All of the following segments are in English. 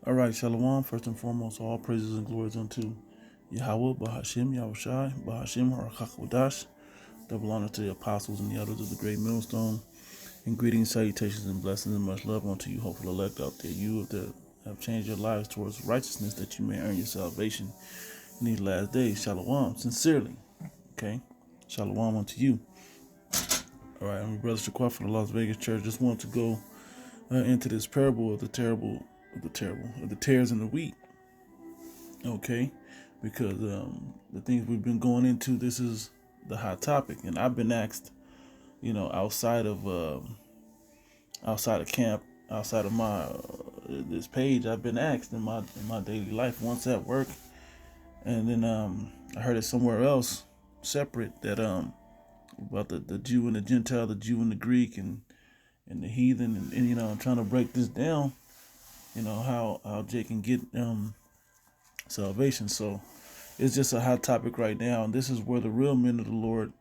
All right, Shalom. First and foremost, all praises and glories unto Yahweh, Bahashim, Yahushai, Bahashim, Harakakawadash. Double honor to the apostles and the elders of the great millstone. And greetings, salutations, and blessings, and much love unto you, hopeful elect out there. You that have changed your lives towards righteousness, that you may earn your salvation in these last days. Shalom, sincerely. Okay? Shalom unto you. All right, I'm your brother Shaquat from the Las Vegas Church. Just want to go into this parable of the tares and the wheat. Okay, because the things we've been going into, this is the hot topic, and I've been asked, outside of camp, outside of my this page, I've been asked in my daily life, once at work, and then I heard it somewhere else, separate, that about the Jew and the Gentile, the Jew and the Greek, and the heathen, and I'm trying to break this down, how Jay can get salvation. So it's just a hot topic right now, and this is where the real men of the Lord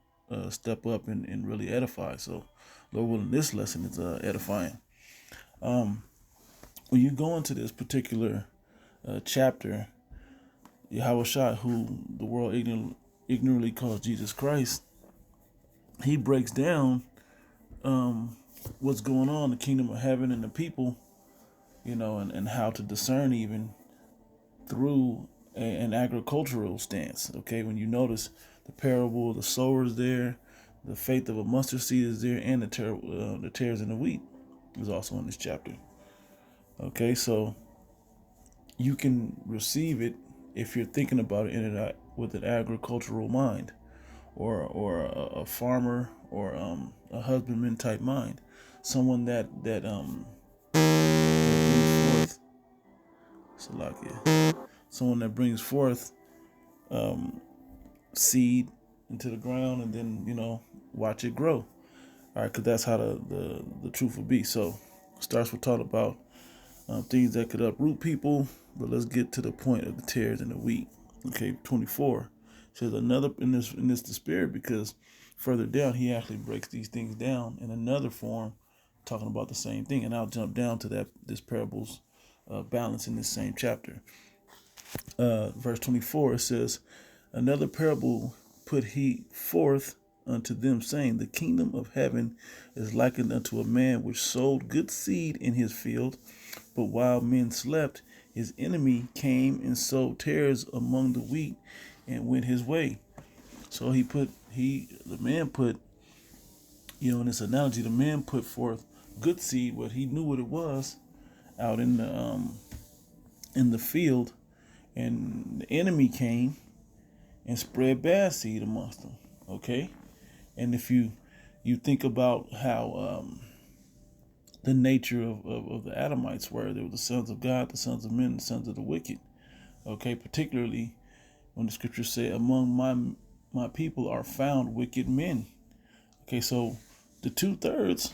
step up and really edify. So, Lord willing, this lesson is edifying. When you go into this particular chapter, Yahushua, who the world ignorantly calls Jesus Christ, he breaks down what's going on in the kingdom of heaven and the people, and how to discern even through an agricultural stance. Okay, when you notice the parable of the sowers there, the faith of a mustard seed is there, and the tares and the wheat is also in this chapter. Okay, so you can receive it if you're thinking about it with an agricultural mind, or a farmer, or a husbandman type mind, someone that brings forth, Salakia, someone that brings forth seed into the ground, and then watch it grow. All right, because that's how the truth will be. So starts with talking about things that could uproot people, but let's get to the point of the tares and the wheat. Okay, 24 says another in this the spirit, because further down he actually breaks these things down in another form, talking about the same thing. And I'll jump down to this parable's balance in this same chapter. Verse 24, it says, another parable put he forth unto them, saying, the kingdom of heaven is likened unto a man which sowed good seed in his field. But while men slept, his enemy came and sowed tares among the wheat and went his way. So the man put, in this analogy, the man put forth good seed, what he knew what it was, out in the field, and the enemy came and spread bad seed amongst them. Okay, and if you think about how the nature of the Adamites were, they were the sons of God, the sons of men, the sons of the wicked. Okay, particularly when the scriptures say, among my people are found wicked men. Okay, so the 2/3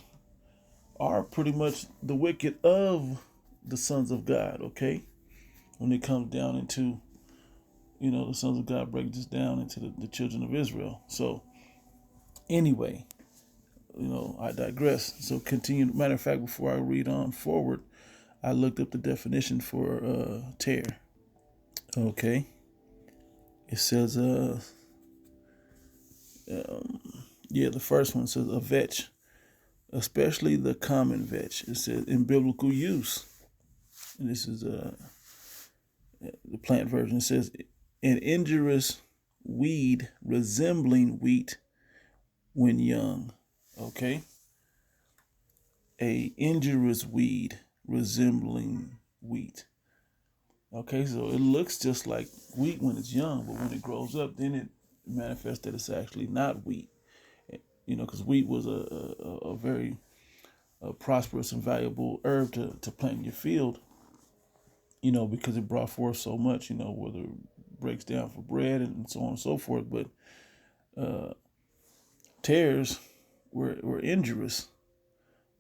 are pretty much the wicked of the sons of God. Okay, when it comes down into, the sons of God break this down into the children of Israel. So anyway, I digress. So continue. Matter of fact, before I read on forward, I looked up the definition for tear. Okay, it says the first one says a vetch, especially the common vetch. It says in biblical use, and this is the plant version. It says an injurious weed resembling wheat when young. Okay, a injurious weed resembling wheat. Okay, so it looks just like wheat when it's young, but when it grows up, then it manifests that it's actually not wheat. Because wheat was a very prosperous and valuable herb to plant in your field, because it brought forth so much, whether it breaks down for bread and so on and so forth. But tares were injurious.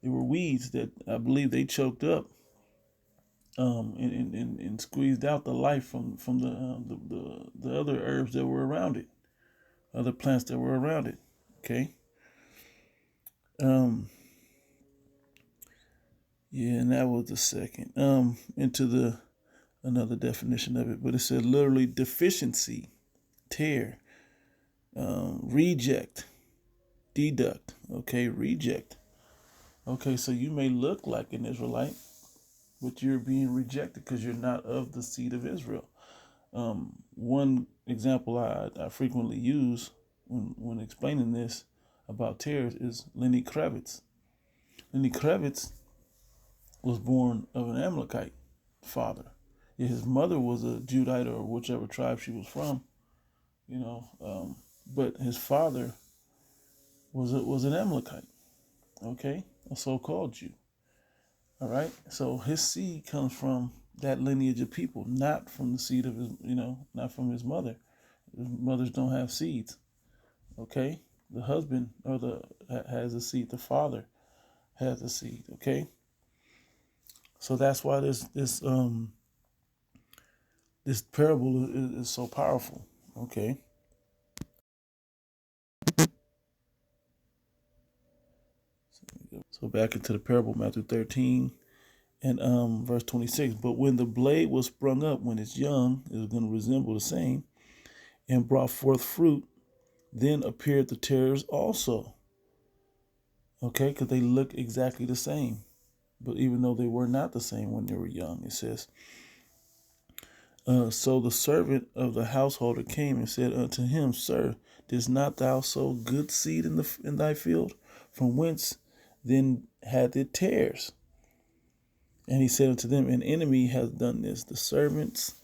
They were weeds that I believe they choked up and squeezed out the life from the other herbs that were around it, other plants that were around it. Okay. Yeah, and that was the second. Into the another definition of it, but it said literally deficiency, tear, reject, deduct. Okay, reject. Okay, so you may look like an Israelite, but you're being rejected because you're not of the seed of Israel. One example I frequently use when explaining this about tares is Lenny Kravitz. Lenny Kravitz was born of an Amalekite father. Yeah, his mother was a Judite or whichever tribe she was from, you know, but his father was an Amalekite, okay, a so-called Jew. All right, so his seed comes from that lineage of people, not from the seed of his, not from his mother. His mothers don't have seeds. Okay, the husband or the has a seed. The father has a seed. Okay, so that's why this parable is so powerful. Okay, so back into the parable, Matthew 13 and verse 26. But when the blade was sprung up, when it's young, it was going to resemble the same, and brought forth fruit. Then appeared the tares also. Okay, because they look exactly the same. But even though they were not the same when they were young, it says, so the servant of the householder came and said unto him, Sir, didst not thou sow good seed in thy field? From whence then hath it tares? And he said unto them, An enemy hath done this. The servants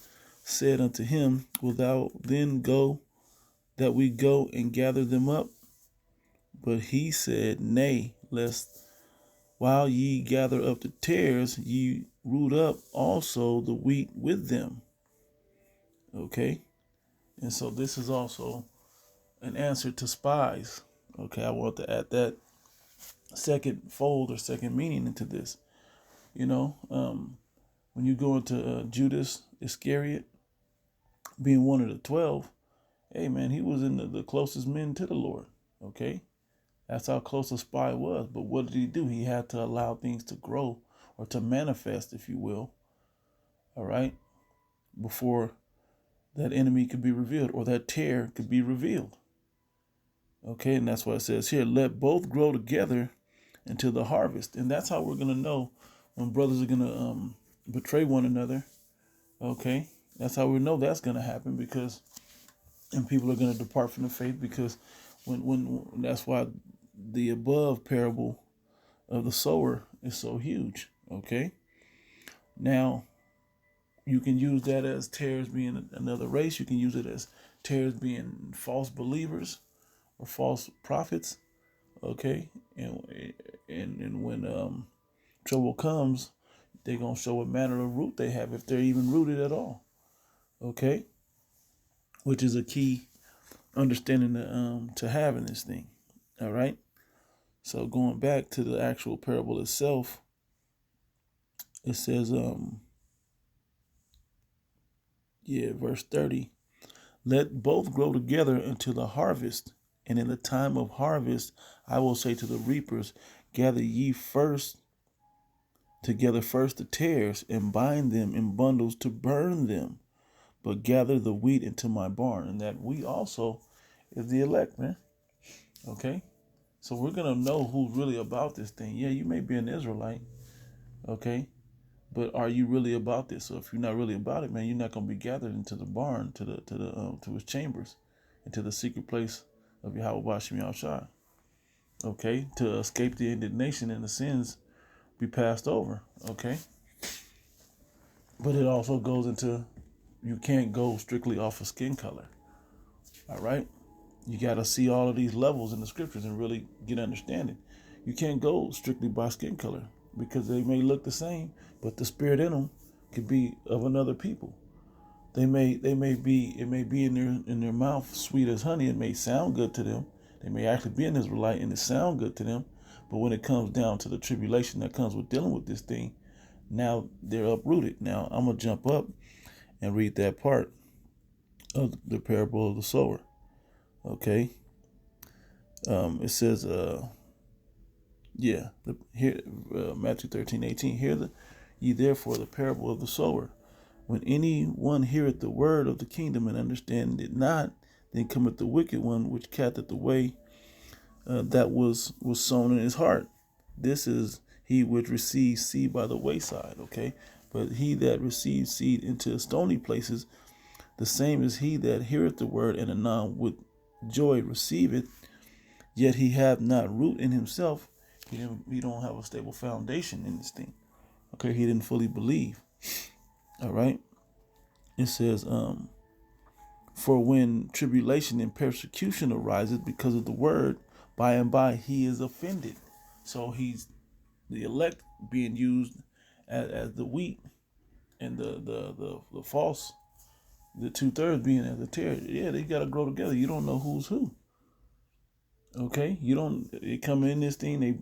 said unto him, Will thou then go, that we go and gather them up? But he said, Nay, lest while ye gather up the tares, ye root up also the wheat with them. Okay? And so this is also an answer to spies. Okay, I want to add that second fold or second meaning into this. When you go into Judas Iscariot being one of the 12, hey man, he was in the closest men to the Lord. Okay? That's how close a spy was. But what did he do? He had to allow things to grow or to manifest, if you will, all right, before that enemy could be revealed or that tear could be revealed. Okay, and that's why it says here, let both grow together until the harvest. And that's how we're going to know when brothers are going to betray one another. Okay, that's how we know that's going to happen and people are going to depart from the faith because when that's why the above parable of the sower is so huge. Okay, now you can use that as tares being another race. You can use it as tares being false believers or false prophets. Okay, and when trouble comes, they're gonna show what manner of root they have if they're even rooted at all. Okay, which is a key understanding to have in this thing. All right. So going back to the actual parable itself, it says, verse 30, let both grow together until the harvest. And in the time of harvest, I will say to the reapers, gather ye together first the tares, and bind them in bundles to burn them, but gather the wheat into my barn. And that wheat also is the elect, man. Okay? So we're going to know who's really about this thing. Yeah, you may be an Israelite, okay? But are you really about this? So if you're not really about it, man, you're not going to be gathered into the barn, to his chambers, into the secret place of Yahweh Bashim Yahushua. Okay, to escape the indignation and the sins be passed over. Okay, but it also goes into you can't go strictly off of skin color. All right, you got to see all of these levels in the scriptures and really get understanding. You can't go strictly by skin color because they may look the same, but the spirit in them could be of another people. It may be in their mouth sweet as honey. It may sound good to them. They may actually be an Israelite and it sound good to them. But when it comes down to the tribulation that comes with dealing with this thing, now they're uprooted. Now I'm gonna jump up and read that part of the parable of the sower. Okay. It says, Matthew 13:18. Hear ye therefore the parable of the sower. When any one heareth the word of the kingdom and understandeth it not, then cometh the wicked one, which casteth away that was sown in his heart. This is he which receives seed by the wayside. Okay, but he that receives seed into stony places, the same is he that heareth the word and anon with joy receiveth, yet he hath not root in himself. He don't have a stable foundation in this thing. Okay, he didn't fully believe. All right. It says, for when tribulation and persecution arises because of the word, by and by he is offended. So he's the elect being used as the wheat, and the false, the 2/3 being as the tare. Yeah, they gotta grow together. You don't know who's who. Okay, you don't. They come in this thing. They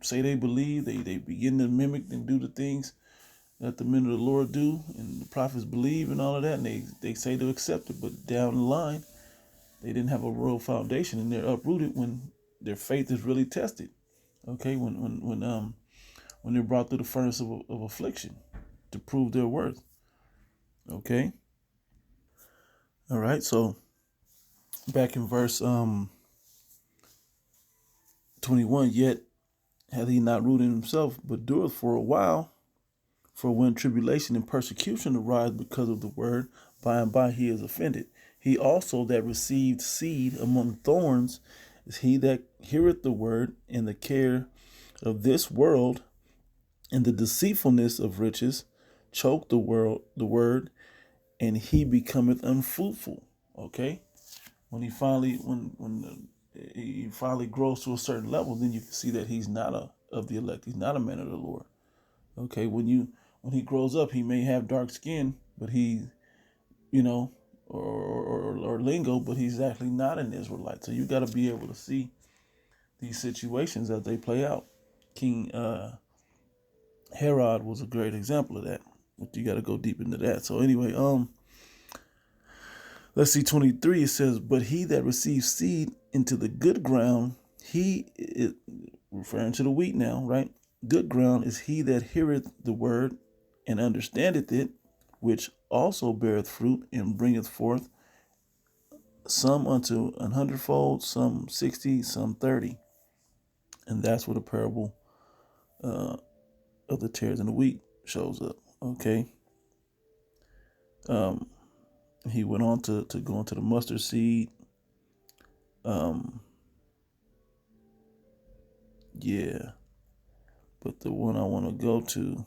say they believe. They begin to mimic and do the things that the men of the Lord do, and the prophets believe, and all of that. And they say to accept it, but down the line, they didn't have a real foundation, and they're uprooted when their faith is really tested. Okay, when they're brought through the furnace of affliction to prove their worth. Okay, all right. So back in verse 21, yet hath he not rooted himself, but dureth for a while. For when tribulation and persecution arise because of the word, by and by he is offended. He also that received seed among thorns is he that heareth the word, and the care of this world and the deceitfulness of riches choke the word, and he becometh unfruitful. Okay, when he finally grows to a certain level, then you can see that he's not of the elect. He's not a man of the Lord. Okay, when he grows up, he may have dark skin, but he, or lingo, but he's actually not an Israelite. So you got to be able to see these situations as they play out. King Herod was a great example of that, but you got to go deep into that. So anyway, let's see, 23. It says, "But he that receives seed into the good ground, he is referring to the wheat now, right? Good ground is he that heareth the word and understandeth it, which also beareth fruit and bringeth forth some unto 100-fold, some 60, some 30." And that's where the parable of the tares and the wheat shows up. Okay. He went on to go into the mustard seed. Yeah. But the one I want to go to,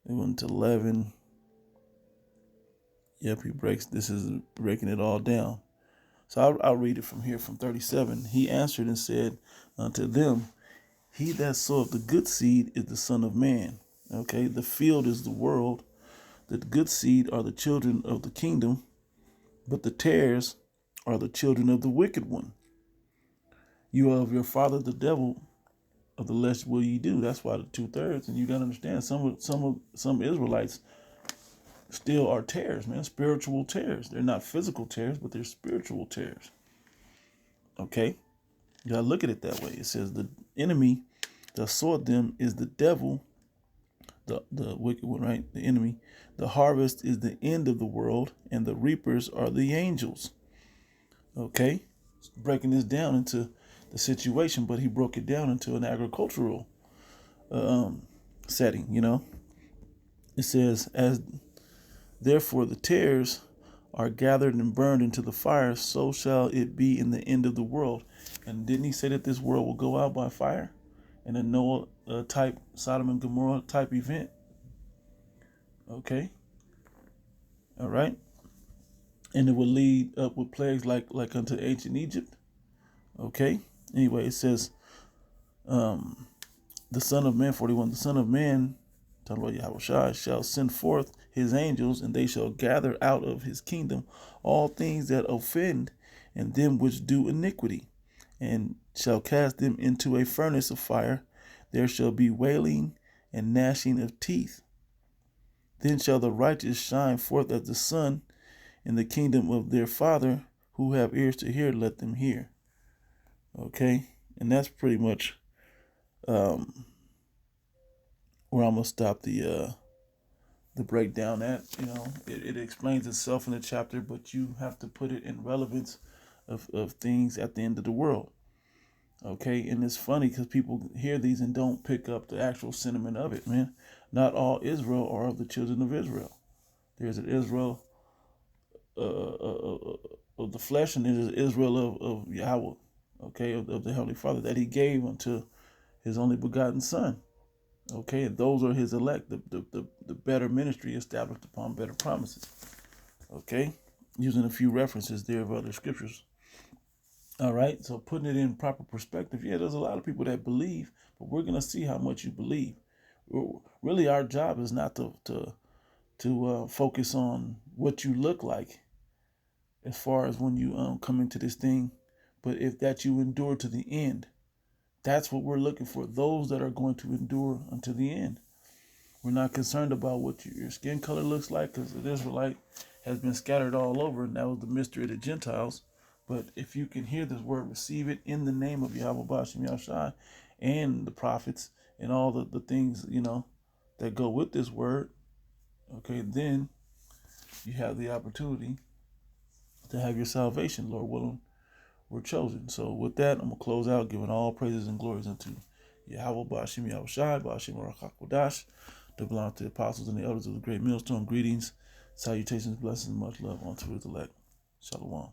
it went to 11. Yep, this is breaking it all down. So I'll read it from here, from 37. He answered and said unto them, he that soweth the good seed is the Son of Man. Okay, the field is the world. The good seed are the children of the kingdom, but the tares are the children of the wicked one. You are of your father the devil, of the less will ye do. That's why the 2/3. And you gotta understand, some Israelites still are tares, man, spiritual tares. They're not physical tares, but they're spiritual tares. Okay, you gotta look at it that way. It says the enemy that sowed them is the devil, the wicked one, right? The enemy. The harvest is the end of the world, and the reapers are the angels. Okay, breaking this down into the situation, but he broke it down into an agricultural setting. It says, as therefore the tares are gathered and burned into the fire, so shall it be in the end of the world. And didn't he say that this world will go out by fire? In a Noah type, Sodom and Gomorrah type event. Okay. All right. And it will lead up with plagues like unto ancient Egypt. Okay. Anyway, it says, the Son of Man, 41, the Son of Man, talking about Yahushua, shall send forth his angels, and they shall gather out of his kingdom all things that offend, and them which do iniquity, and shall cast them into a furnace of fire. There shall be wailing and gnashing of teeth. Then shall the righteous shine forth as the sun in the kingdom of their Father. Who have ears to hear, let them hear. Okay, and that's pretty much where I'm gonna stop the to break down that. It explains itself in the chapter, but you have to put it in relevance of things at the end of the world. Okay, and it's funny because people hear these and don't pick up the actual sentiment of it, man. Not all Israel are of the children of Israel. There's an Israel of the flesh, and there's an Israel of Yahweh, okay, of the Heavenly Father that He gave unto His only begotten Son. Okay, and those are His elect, the better ministry established upon better promises. Okay, using a few references there of other scriptures. All right, so putting it in proper perspective, yeah, there's a lot of people that believe, but we're gonna see how much you believe. Really, our job is not to focus on what you look like, as far as when you come into this thing, but if that you endure to the end. That's what we're looking for. Those that are going to endure until the end. We're not concerned about what your skin color looks like, because the Israelite has been scattered all over, and that was the mystery of the Gentiles. But if you can hear this word, receive it in the name of Yahweh Bashim Yahshai and the prophets and all the things, that go with this word, okay, then you have the opportunity to have your salvation, Lord willing, we're chosen. So with that, I'm going to close out, giving all praises and glories unto Yahweh Bashim Yahushai, Bashim Rakakodash, to belong to the apostles and the elders of the great millstone. Greetings, salutations, blessings, much love unto His elect. Shalom.